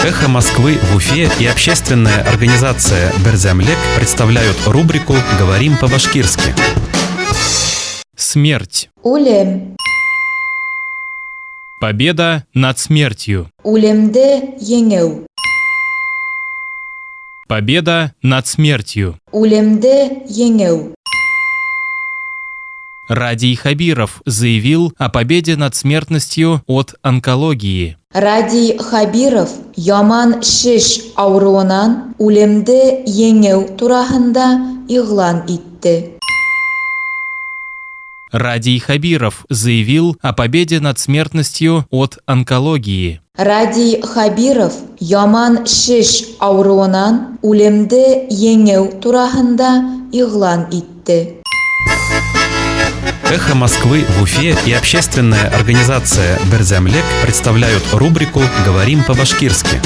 «Эхо Москвы» в Уфе и общественная организация «Берзямлек» представляют рубрику «Говорим по-башкирски». Смерть. Улем. Победа над смертью. Улемде еңеу. Победа над смертью. Улемде еңеу. Радий Хабиров заявил о победе над смертностью от онкологии. Радий Хабиров яман шиш ауруынан улемде еңеу турахында иғлан итте. Радий Хабиров заявил о победе над смертностью от онкологии. Радий Хабиров яман шиш ауруынан улемде еңеу турахында иғлан итте. «Эхо Москвы» в Уфе и общественная организация «Берзямлек» представляют рубрику «Говорим по-башкирски».